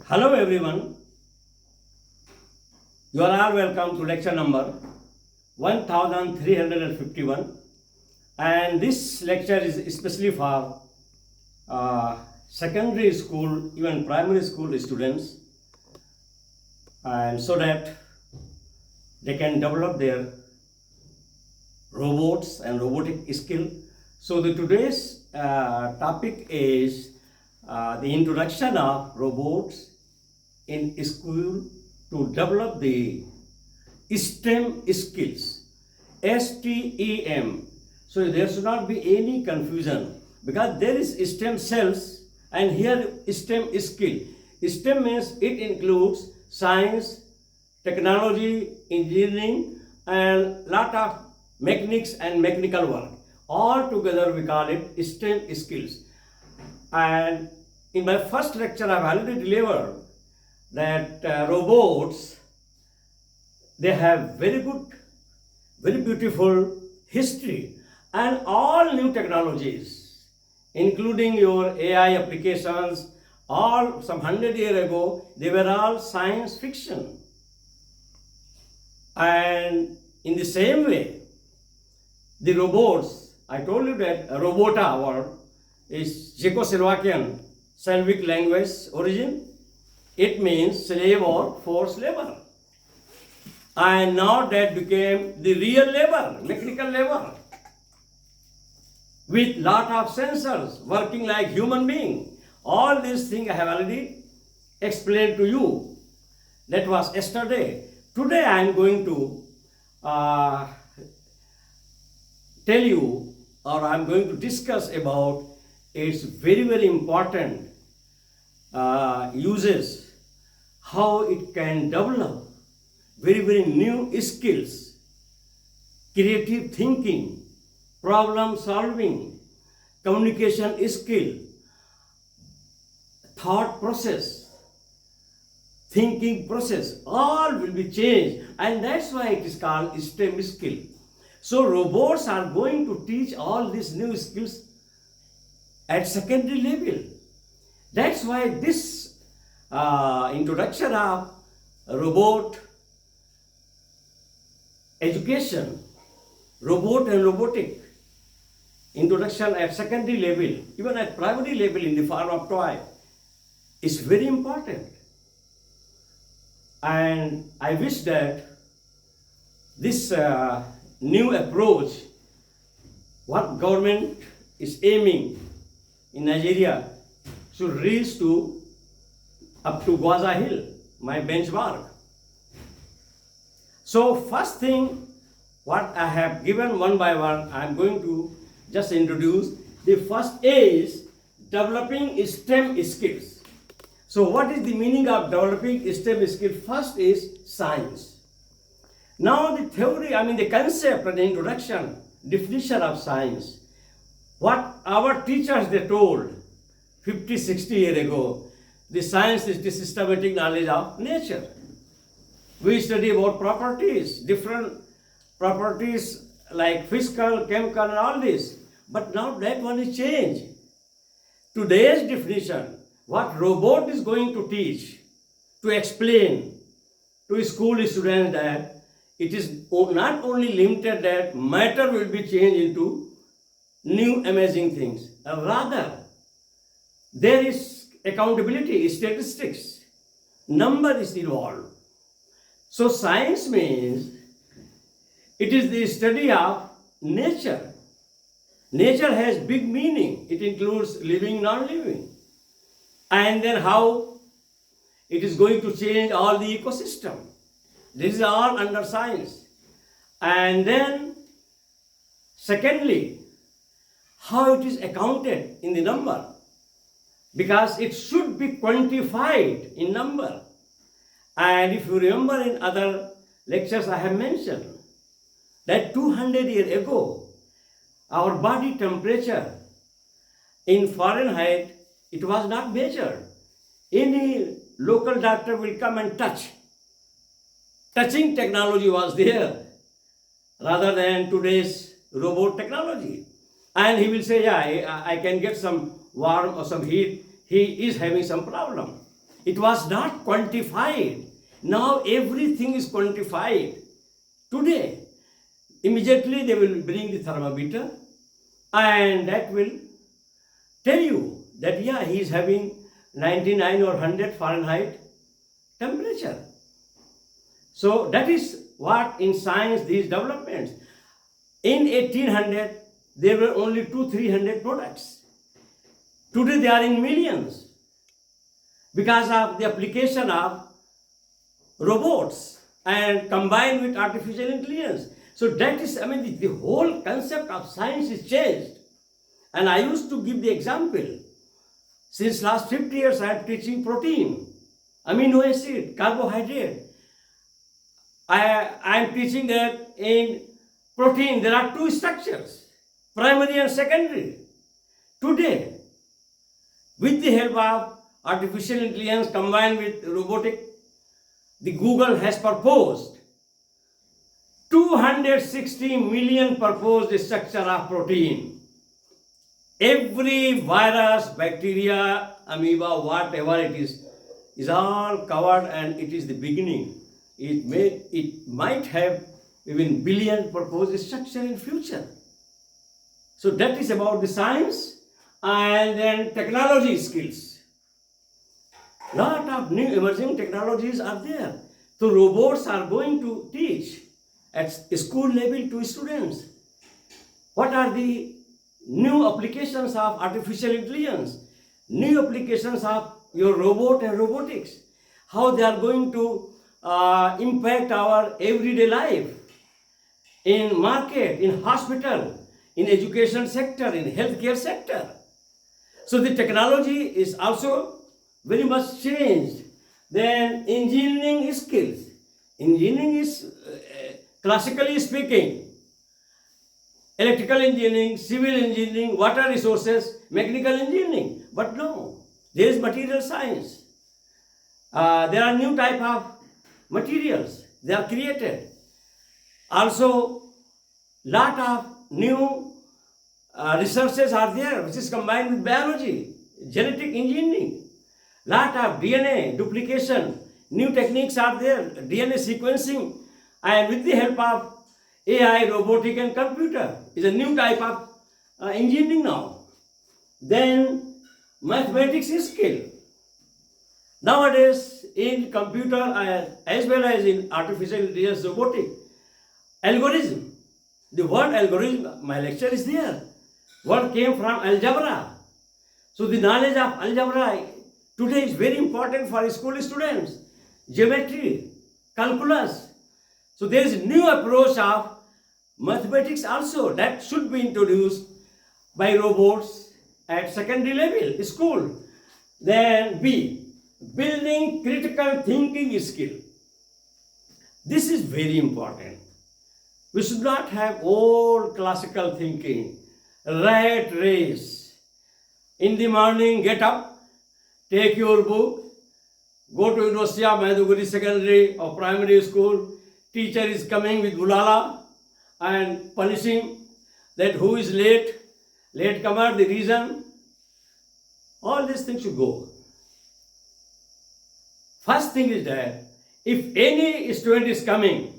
Hello everyone, you are all welcome to lecture number 1351, and this lecture is especially for secondary school, even primary school students, and so that they can develop their robots and robotic skill. So the today's topic is the introduction of robots in school to develop the STEM skills. STEM. So there should not be any confusion because there is STEM cells and here STEM skill. STEM means it includes science, technology, engineering, and lot of mechanics and mechanical work. All together we call it STEM skills. And in my first lecture I've already delivered that robots, they have very good, very beautiful history and all new technologies, including your AI applications, all some 100 years ago, they were all science fiction. And in the same way, the robots, I told you that robota word is Czechoslovakian Slavic language origin. It means slave or forced labor. And now that became the real labor, mechanical labor, with lot of sensors working like human being. All these things I have already explained to you. That was yesterday. Today I am going to tell you, or I am going to discuss about its very, very important uses, how it can develop very, very new skills, creative thinking, problem solving, communication skill, thought process, thinking process, all will be changed, and that's why it is called STEM skill. So robots are going to teach all these new skills at secondary level. That's why this introduction of robot education, robot and robotic introduction at secondary level, even at primary level in the form of toy, is very important. And I wish that this new approach, what government is aiming in Nigeria, should reach to up to Gwaza Hill, my benchmark. So first thing, what I have given one by one, I am going to just introduce. The first is developing STEM skills. So what is the meaning of developing STEM skills? First is science. Now the theory, the concept and the introduction, definition of science. What our teachers, they told 50, 60 years ago, the science is the systematic knowledge of nature. We study about properties, different properties like physical, chemical and all this. But now that one is changed. Today's definition, what robot is going to teach, to explain to school students that it is not only limited that matter will be changed into new amazing things. Rather, there is accountability, statistics, number is involved. So science means it is the study of nature. Nature has big meaning. It includes living, non-living. And then how it is going to change all the ecosystem. This is all under science. And then secondly, how it is accounted in the number. Because it should be quantified in number. And if you remember in other lectures I have mentioned that 200 years ago, our body temperature in Fahrenheit, it was not measured. Any local doctor will come and touch. Touching technology was there rather than today's robot technology. And he will say, yeah, I can get some warm or some heat. He is having some problem. It was not quantified. Now everything is quantified. Today, immediately they will bring the thermometer and that will tell you that yeah, he is having 99 or 100 Fahrenheit temperature. So that is what in science these developments. In 1800, there were only 200-300 products. Today they are in millions because of the application of robots and combined with artificial intelligence. So that is, the whole concept of science is changed. And I used to give the example. Since last 50 years, I am teaching protein, amino acid, carbohydrate. I am teaching that in protein there are two structures, primary and secondary. Today, with the help of artificial intelligence combined with robotic, the Google has proposed 260 million proposed structure of protein. Every virus, bacteria, amoeba, whatever it is all covered, and it is the beginning. It might have even billion proposed structure in future. So that is about the science. And then technology skills. Lot of new emerging technologies are there. So robots are going to teach at school level to students. What are the new applications of artificial intelligence? New applications of your robot and robotics. How they are going to impact our everyday life. In market, in hospital, in education sector, in healthcare sector. So the technology is also very much changed. Then engineering skills. Engineering is, classically speaking, electrical engineering, civil engineering, water resources, mechanical engineering. But no, there is material science. There are new type of materials. They are created. Also, lot of new researches are there, which is combined with biology, genetic engineering, lot of DNA duplication, new techniques are there, DNA sequencing, and with the help of AI, robotic and computer is a new type of engineering now. Then mathematics is skill. Nowadays in computer as well as in artificial intelligence robotic, algorithm. The word algorithm, my lecture is there. Word came from algebra. So the knowledge of algebra today is very important for school students. Geometry, calculus. So there is a new approach of mathematics also that should be introduced by robots at secondary level, school. Then B, building critical thinking skill. This is very important. We should not have old classical thinking, rat race. In the morning, get up, take your book, go to University of Maiduguri Secondary or Primary School. Teacher is coming with bulala and punishing that who is late, latecomer, the reason. All these things should go. First thing is that if any student is coming,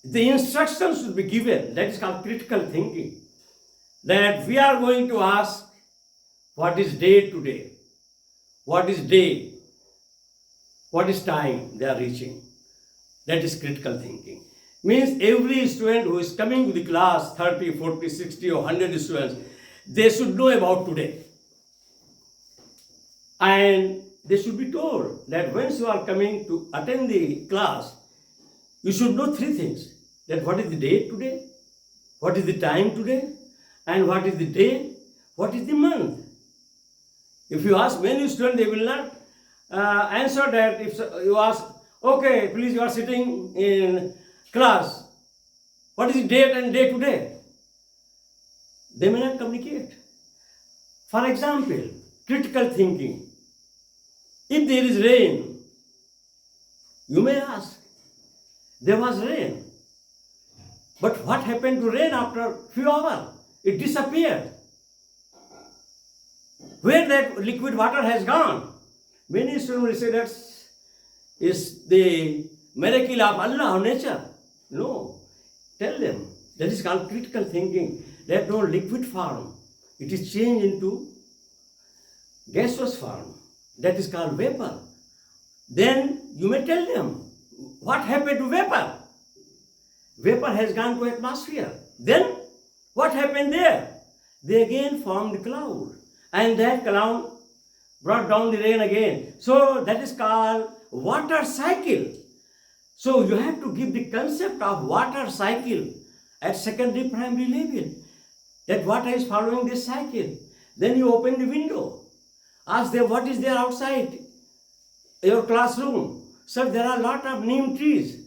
the instructions should be given. That is called critical thinking. That we are going to ask, what is day today? What is day? What is time they are reaching? That is critical thinking. Means every student who is coming to the class, 30, 40, 60 or 100 students, they should know about today. And they should be told that once you are coming to attend the class, you should know three things. That what is the date today, what is the time today, and what is the day, what is the month. If you ask many students, they will not answer that. If you ask, okay, please, you are sitting in class, what is the date and day today? They may not communicate. For example, critical thinking. If there is rain, you may ask, there was rain. But what happened to rain after a few hours? It disappeared. Where that liquid water has gone? Many students will say that is the miracle of Allah or nature. No. Tell them that is called critical thinking. That no liquid form. It is changed into gaseous form. That is called vapor. Then you may tell them what happened to vapor. Vapor has gone to atmosphere. Then what happened there? They again formed cloud. And that cloud brought down the rain again. So that is called water cycle. So you have to give the concept of water cycle at secondary primary level. That water is following this cycle. Then you open the window. Ask them what is there outside your classroom. Sir, there are a lot of neem trees.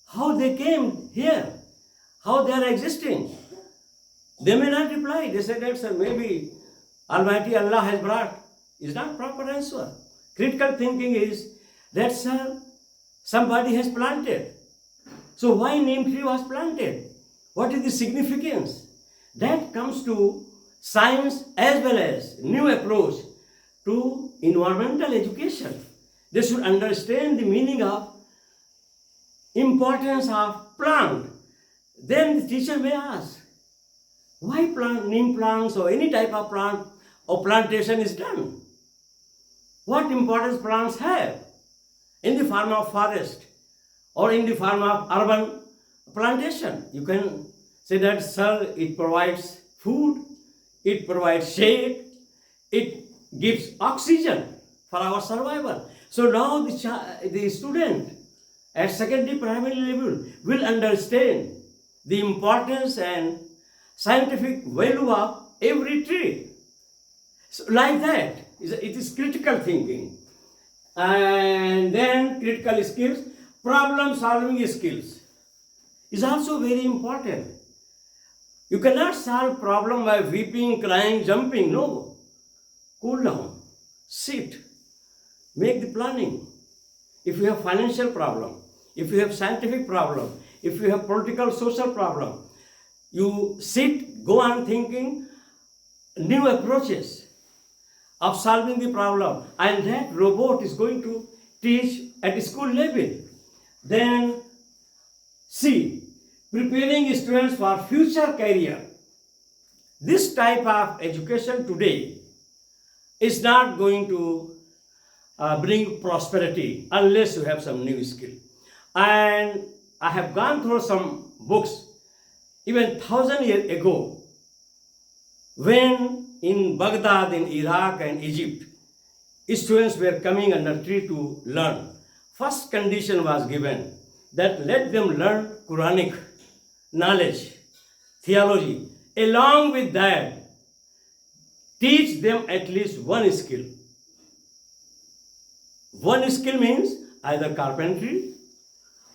How they came here? How they are existing? They may not reply. They say that, sir, maybe Almighty Allah has brought. Is not proper answer. Critical thinking is that, sir, somebody has planted. So why neem tree was planted? What is the significance? That comes to science as well as new approach to environmental education. They should understand the meaning of importance of plant. Then the teacher may ask, why plant neem plants or any type of plant or plantation is done? What importance plants have in the form of forest or in the form of urban plantation? You can say that, sir, it provides food, it provides shade, it gives oxygen for our survival. So now the student at secondary primary level will understand the importance and scientific value of every tree. So like that, it is critical thinking. And then critical skills, problem solving skills is also very important. You cannot solve problem by weeping, crying, jumping. No. Cool down. Sit. Make the planning. If you have financial problem, if you have scientific problem, if you have political, social problem, you sit, go on thinking new approaches of solving the problem, and that robot is going to teach at school level. Then C, preparing students for future career. This type of education today is not going to bring prosperity unless you have some new skill. And I have gone through some books even 1,000 years ago, when in Baghdad, in Iraq and Egypt, students were coming under tree to learn. First condition was given that let them learn Quranic knowledge, theology. Along with that, teach them at least one skill. One skill means either carpentry,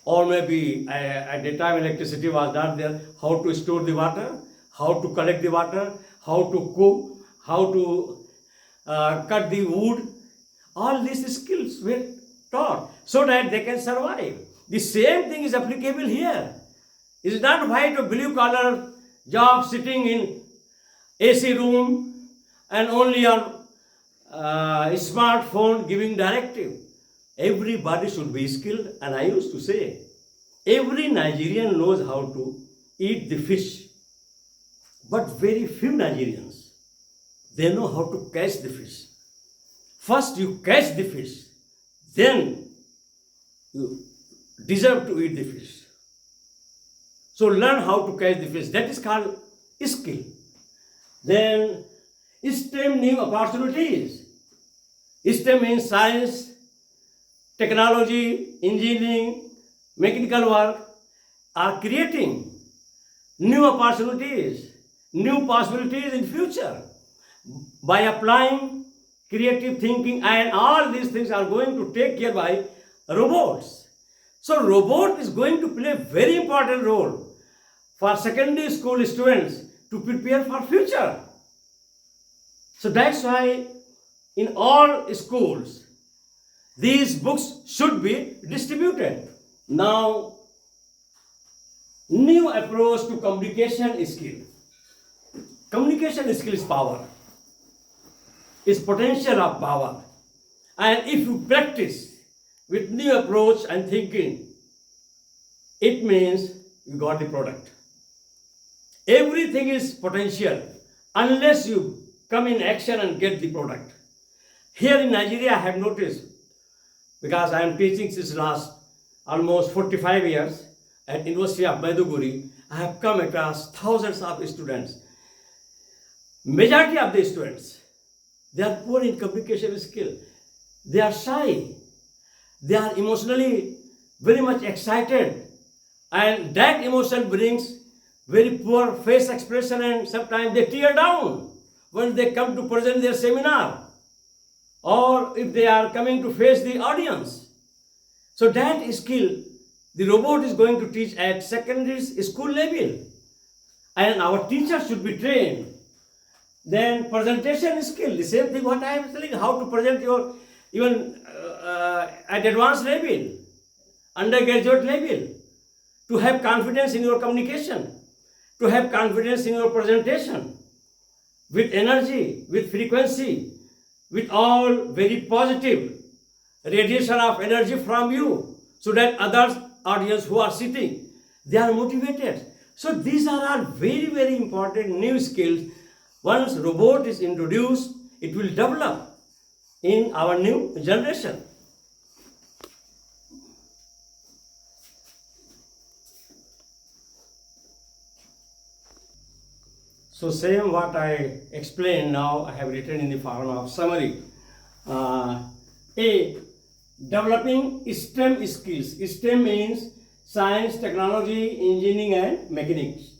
or maybe at the time electricity was not there, how to store the water, how to collect the water, how to cook, how to cut the wood. All these skills were taught so that they can survive. The same thing is applicable here. It is not white or blue collar job sitting in AC room and only on smartphone giving directive. Everybody should be skilled, and I used to say, every Nigerian knows how to eat the fish, but very few Nigerians, they know how to catch the fish. First you catch the fish, then you deserve to eat the fish. So learn how to catch the fish. That is called skill. Then STEM new opportunities. STEM means science, technology, engineering, mechanical work are creating new opportunities, new possibilities in future by applying creative thinking, and all these things are going to take care by robots. So robot is going to play a very important role for secondary school students to prepare for future. So that's why in all schools these books should be distributed. Now, new approach to communication skill. Communication skill is power, is potential of power. And if you practice with new approach and thinking, it means you got the product. Everything is potential unless you come in action and get the product. Here in Nigeria, I have noticed, because I am teaching since last almost 45 years at University of Maiduguri, I have come across thousands of students. Majority of the students, they are poor in communication skill. They are shy. They are emotionally very much excited. And that emotion brings very poor face expression, and sometimes they tear down when they come to present their seminar, or if they are coming to face the audience. So that skill, the robot is going to teach at secondary school level. And our teachers should be trained. Then presentation skill, the same thing what I am telling, how to present your, even at advanced level, undergraduate level, to have confidence in your communication, to have confidence in your presentation, with energy, with frequency, with all very positive radiation of energy from you, so that others audience who are sitting, they are motivated. So these are all very, very important new skills. Once robot is introduced, it will develop in our new generation. So same what I explained now, I have written in the form of summary. A, developing STEM skills. STEM means science, technology, engineering and mechanics.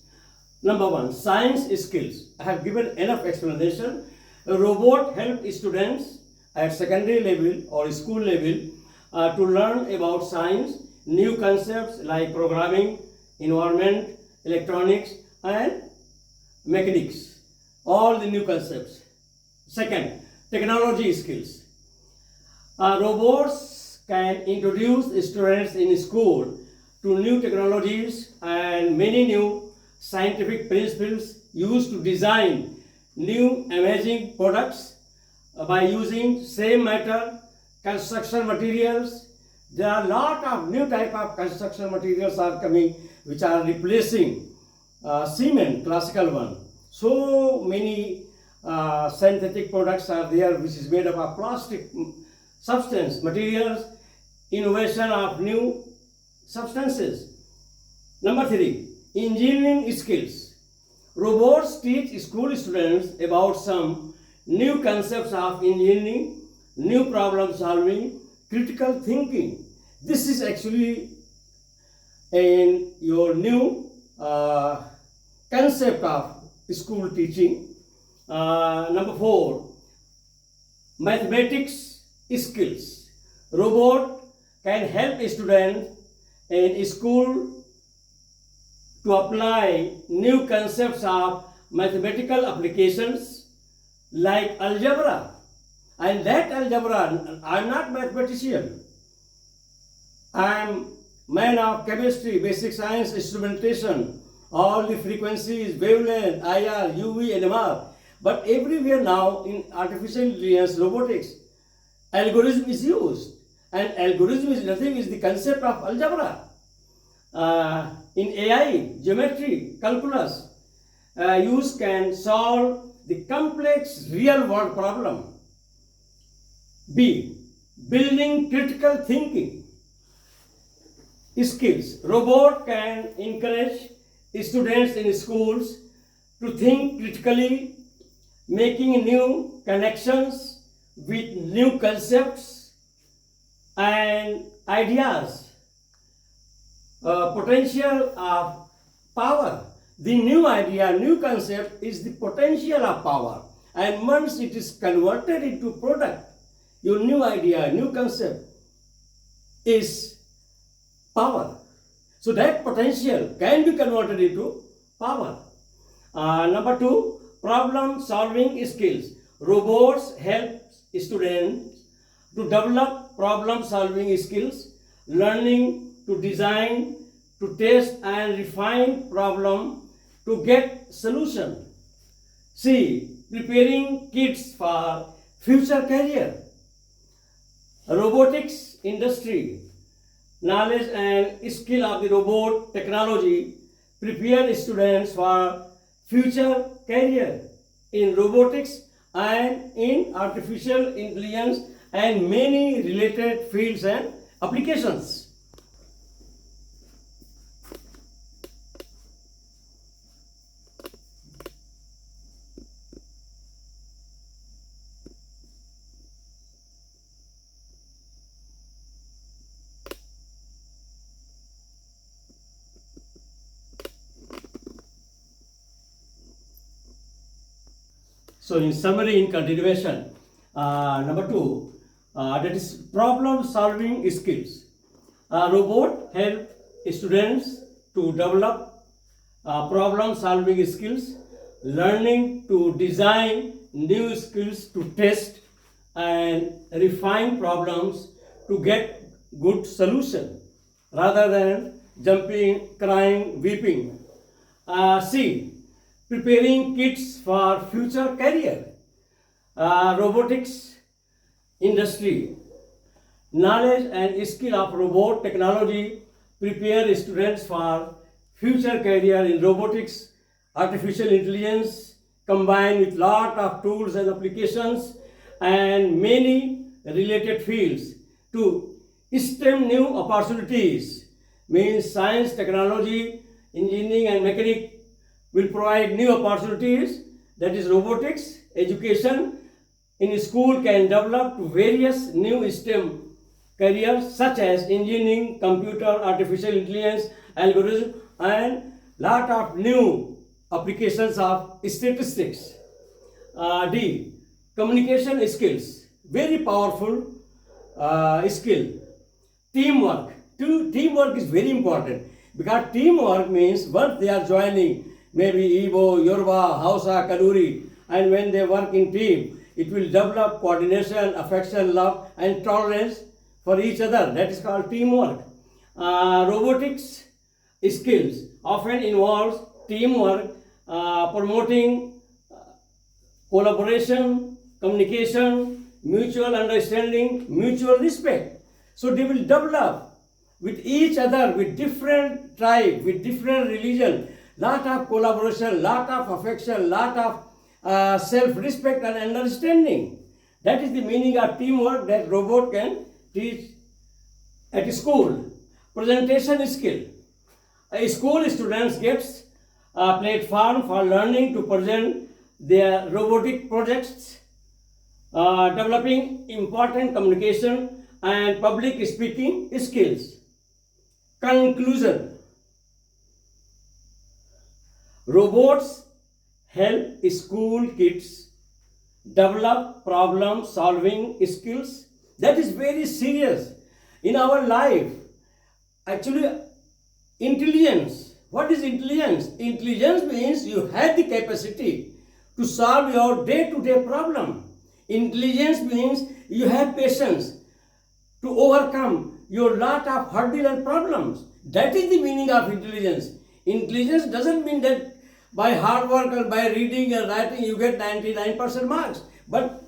Number one, science skills. I have given enough explanation. A robot helps students at secondary level or school level to learn about science, new concepts like programming, environment, electronics and mechanics, all the new concepts. Second, technology skills. Robots can introduce students in school to new technologies and many new scientific principles used to design new amazing products by using same matter, construction materials. There are a lot of new type of construction materials are coming which are replacing cement, classical one. So many synthetic products are there which is made up of plastic substance, materials, innovation of new substances. Number three, engineering skills. Robots teach school students about some new concepts of engineering, new problem solving, critical thinking. This is actually in your new concept of school teaching. Number four, mathematics skills. Robot can help students in school to apply new concepts of mathematical applications like algebra. And that algebra, I am not mathematician. I am man of chemistry, basic science, instrumentation, all the frequencies, wavelength, IR, UV, NMR. But everywhere now in artificial intelligence, robotics, algorithm is used. And algorithm is nothing, is the concept of algebra. In AI, geometry, calculus, use can solve the complex real world problem. B, building critical thinking skills. Robot can encourage students in schools to think critically, making new connections with new concepts and ideas. Potential of power. The new idea, new concept is the potential of power. And once it is converted into product, your new idea, new concept is power. So that potential can be converted into power. Number two, problem solving skills. Robots help students to develop problem solving skills, learning to design, to test and refine problem to get solution. C, preparing kids for future career. robotics industry, knowledge and skill of the robot technology prepare students for future career in robotics and in artificial intelligence and many related fields and applications. So in summary, in continuation, number two, that is problem solving skills. Robot help students to develop problem solving skills, learning to design new skills to test and refine problems to get good solution rather than jumping, crying, weeping. C. Preparing kids for future career. Robotics industry. Knowledge and skill of robot technology prepare students for future career in robotics, artificial intelligence, combined with lot of tools and applications and many related fields to STEM new opportunities, means science, technology, engineering and mechanics will provide new opportunities, that is robotics, education in school can develop to various new STEM careers such as engineering, computer, artificial intelligence, algorithm and lot of new applications of statistics. D. Communication skills, very powerful skill. Teamwork. Teamwork is very important because teamwork means once they are joining maybe Igbo, Yoruba, Hausa, Kanuri, and when they work in team, it will develop coordination, affection, love, and tolerance for each other. That is called teamwork. Robotics skills often involves teamwork, promoting collaboration, communication, mutual understanding, mutual respect. So they will develop with each other, with different tribe, with different religion, lot of collaboration, lot of affection, lot of self-respect and understanding. That is the meaning of teamwork that robot can teach at school. Presentation skill. School students gets a platform for learning to present their robotic projects, developing important communication and public speaking skills. Conclusion. Robots help school kids develop problem solving skills. That is very serious in our life. Actually, intelligence. What is intelligence? Intelligence means you have the capacity to solve your day-to-day problem. Intelligence means you have patience to overcome your lot of hurdles and problems. That is the meaning of intelligence. Intelligence doesn't mean that by hard work or by reading and writing you get 99% marks, but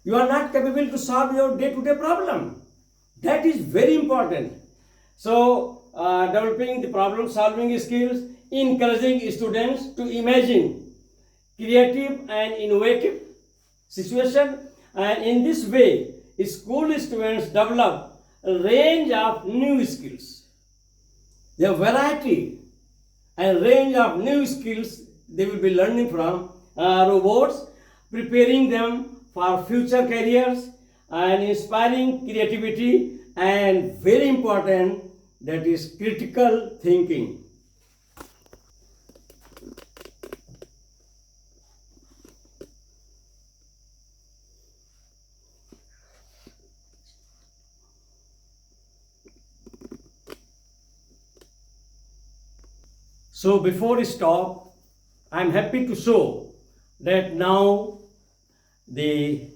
you are not capable to solve your day-to-day problem. That is very important. So, developing the problem solving skills, encouraging students to imagine creative and innovative situation, and in this way, school students develop a range of new skills. Their variety and range of new skills they will be learning from robots, preparing them for future careers and inspiring creativity and very important, that is critical thinking. So before we stop, I am happy to show that now the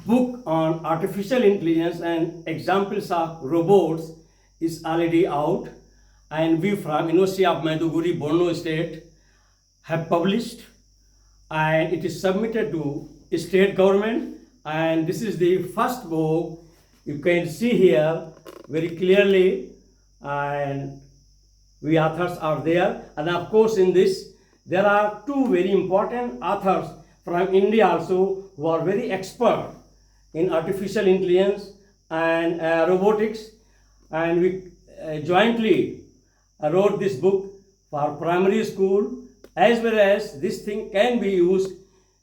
book on artificial intelligence and examples of robots is already out, and we from University of Maiduguri, Borno State have published, and it is submitted to state government and this is the first book. You can see here very clearly, and we authors are there, and of course in this there are two very important authors from India also who are very expert in artificial intelligence and robotics, and we jointly wrote this book for primary school, as well as this thing can be used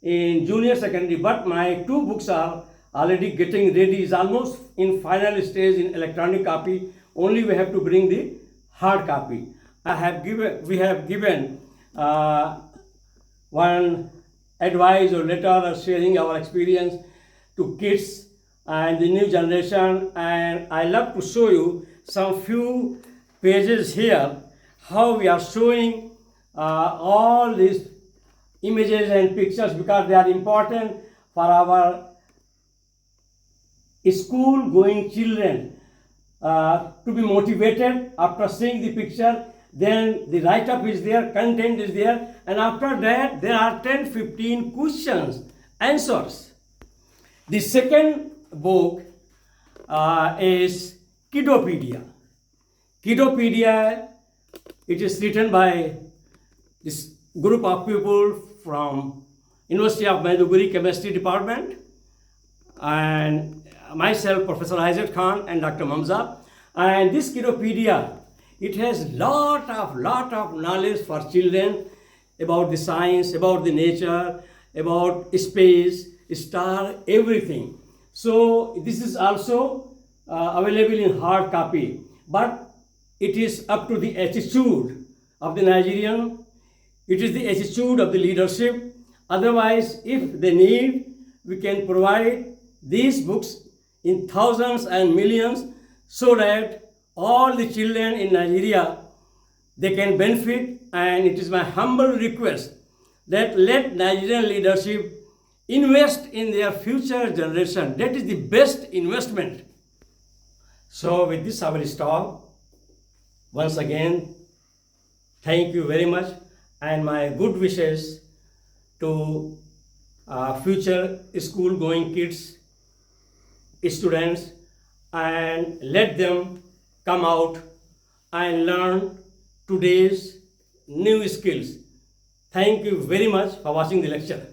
in junior secondary. But my two books are already getting ready, is almost in final stage in electronic copy. Only we have to bring the hard copy. We have given one advice or letter or sharing our experience to kids and the new generation, and I love to show you some few pages here how we are showing all these images and pictures, because they are important for our school going children to be motivated after seeing the picture. Then the write-up is there, content is there, and after that there are 10-15 questions, answers. The second book is Kidopedia. Kidopedia, it is written by this group of people from University of Maiduguri Chemistry Department, and myself, Professor Isaac Khan, and Dr. Mamza. And this Kidopedia, it has lot of knowledge for children about the science, about the nature, about space, star, everything. So this is also available in hard copy, but it is up to the attitude of the Nigerian. It is the attitude of the leadership. Otherwise, if they need, we can provide these books in thousands and millions, so that all the children in Nigeria, they can benefit. And it is my humble request that let Nigerian leadership invest in their future generation. That is the best investment. So with this I will stop. Once again, thank you very much, and my good wishes to future school going kids, students, and let them come out and learn today's new skills. Thank you very much for watching the lecture.